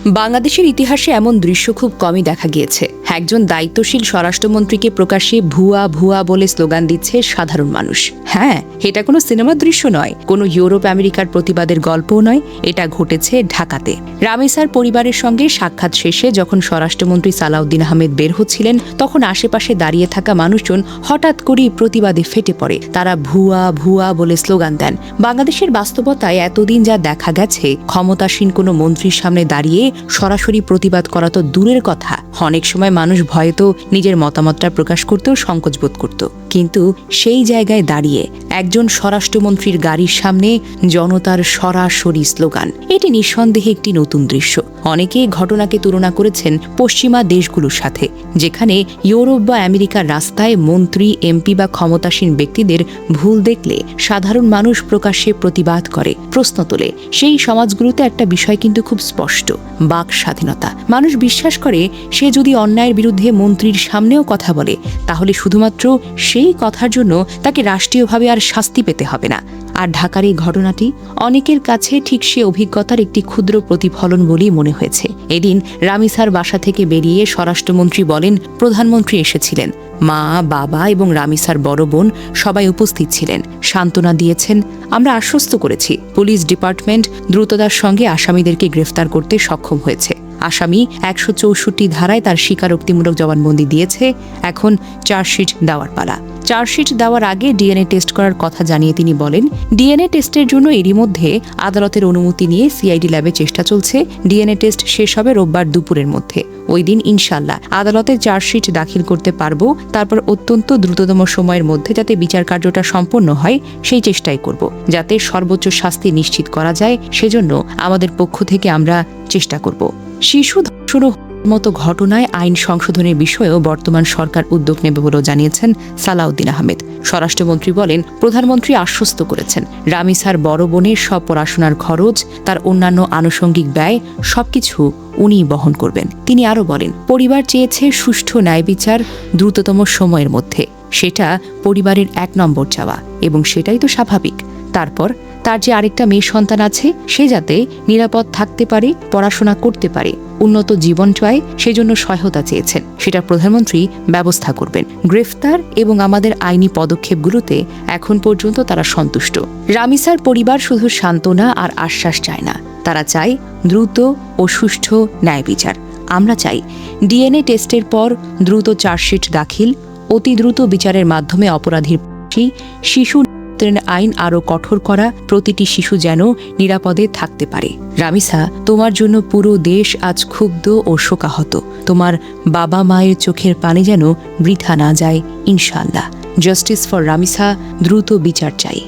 বাংলাদেশের ইতিহাসে এমন দৃশ্য খুব কমই দেখা গিয়েছে। একজন দায়িত্বশীল স্বরাষ্ট্রমন্ত্রীকে প্রকাশ্যে ভুয়া ভুয়া বলে স্লোগান দিচ্ছে সাধারণ মানুষ। হ্যাঁ, এটা কোনো সিনেমার দৃশ্য নয়, কোনো ইউরোপ আমেরিকার প্রতিবাদের গল্পও নয়, এটা ঘটেছে ঢাকাতে। রামিসার পরিবারের সঙ্গে সাক্ষাৎ শেষে যখন স্বরাষ্ট্রমন্ত্রী সালাউদ্দিন আহমেদ বের হচ্ছিলেন, তখন আশেপাশে দাঁড়িয়ে থাকা মানুষজন হঠাৎ করেই প্রতিবাদে ফেটে পড়ে। তারা ভুয়া ভুয়া বলে স্লোগান দেন। বাংলাদেশের বাস্তবতায় এতদিন যা দেখা গেছে, ক্ষমতাসীন কোনো মন্ত্রীর সামনে দাঁড়িয়ে সরাসরি প্রতিবাদ করা তো দূরের কথা, অনেক সময় মানুষ ভয়ে তো নিজের মতামতটা প্রকাশ করতেও সংকোচ বোধ করত। কিন্তু সেই জায়গায় দাঁড়িয়ে একজন স্বরাষ্ট্রমন্ত্রীর গাড়ির সামনে জনতার সরাসরি স্লোগান, এটি নিঃসন্দেহে একটি নতুন দৃশ্য। অনেকেই ঘটনাকে তুলনা করেছেন পশ্চিমা দেশগুলোর সাথে, যেখানে ইউরোপ বা আমেরিকার রাস্তায় মন্ত্রী, এমপি বা ক্ষমতাসীন ব্যক্তিদের ভুল দেখলে সাধারণ মানুষ প্রকাশ্যে প্রতিবাদ করে, প্রশ্ন তোলে। সেই সমাজগুলোতে একটা বিষয় কিন্তু খুব স্পষ্ট, বাক স্বাধীনতা। মানুষ বিশ্বাস করে সে যদি অন্যায়ের বিরুদ্ধে মন্ত্রীর সামনেও কথা বলে, তাহলে শুধুমাত্র সেই কথার জন্য তাকে রাষ্ট্রীয়ভাবে আর শাস্তি পেতে হবে না। আর ঢাকার এই ঘটনাটি অনেকের কাছে ঠিক সে অভিজ্ঞতার একটি ক্ষুদ্র প্রতিফলন বলেই মনে হয়েছে। এদিন রামিসার বাসা থেকে বেরিয়ে স্বরাষ্ট্রমন্ত্রী বলেন, প্রধানমন্ত্রী এসেছিলেন, মা, বাবা এবং রামিসার বড় বোন সবাই উপস্থিত ছিলেন, সান্ত্বনা দিয়েছেন। আমরা আশ্বস্ত করেছি পুলিশ ডিপার্টমেন্ট দ্রুততার সঙ্গে আসামিদেরকে গ্রেফতার করতে সক্ষম হয়েছে। আসামি ১৬৪ ধারায় তার স্বীকারোক্তিমূলক জবানবন্দি দিয়েছে। এখন চার্জশিট দেওয়ার পালা। চার্জশিট দেওয়ার আগে ডিএনএ টেস্ট করার কথা জানিয়ে তিনি বলেন, ডিএনএ টেস্টের জন্য এরই মধ্যে আদালতের অনুমতি নিয়ে সিআইডি ল্যাবে চেষ্টা চলছে। ডিএনএ টেস্ট শেষ হবে রোববার দুপুরের মধ্যে। ওই দিন ইনশাল্লাহ আদালতে চার্জশিট দাখিল করতে পারবো। তারপর অত্যন্ত দ্রুততম সময়ের মধ্যে যাতে বিচার কার্যটা সম্পন্ন হয়, সেই চেষ্টাই করব, যাতে সর্বোচ্চ শাস্তি নিশ্চিত করা যায়। সেজন্য আমাদের পক্ষ থেকে আমরা চেষ্টা করব। শিশু ধর্ষণ মতো ঘটনায় আইন সংশোধনের বিষয়েও বর্তমান সরকার উদ্যোগ নেবে বলেও জানিয়েছেন সালাউদ্দিন আহমেদ। স্বরাষ্ট্রমন্ত্রী বলেন, প্রধানমন্ত্রী আশ্বস্ত করেছেন রামিসার বড় বোনের সব পড়াশোনার খরচ, তার অন্যান্য আনুষঙ্গিক ব্যয় সবকিছু উনি বহন করবেন। তিনি আরও বলেন, পরিবার চেয়েছে সুষ্ঠু ন্যায় বিচার দ্রুততম সময়ের মধ্যে। সেটা পরিবারের ১ নম্বর চাওয়া, এবং সেটাই তো স্বাভাবিক। তারপর তার যে আরেকটা মেয়ে সন্তান আছে, সে যাতে নিরাপদ থাকতে পারে, পড়াশোনা করতে পারে, উন্নত জীবন চায়, সেজন্য সহায়তা চেয়েছেন। সেটা প্রধানমন্ত্রী ব্যবস্থা করবেন। গ্রেফতার এবং আমাদের আইনি পদক্ষেপগুলোতে এখন পর্যন্ত তারা সন্তুষ্ট। রামিসার পরিবার শুধু সান্ত্বনা আর আশ্বাস চায় না, তারা চায় দ্রুত ও সুষ্ঠু ন্যায় বিচার। আমরা চাই ডিএনএ টেস্টের পর দ্রুত চার্জশিট দাখিল, অতি দ্রুত বিচারের মাধ্যমে অপরাধীর শিশু আইন আরও কঠোর করা, প্রতিটি শিশু যেন নিরাপদে থাকতে পারে। রামিসা, তোমার জন্য পুরো দেশ আজ ক্ষুব্ধ ও শোকাহত। তোমার বাবা মায়ের চোখের পানি যেন বৃথা না যায়, ইনশাআল্লাহ। জাস্টিস ফর রামিসা, দ্রুত বিচার চাই।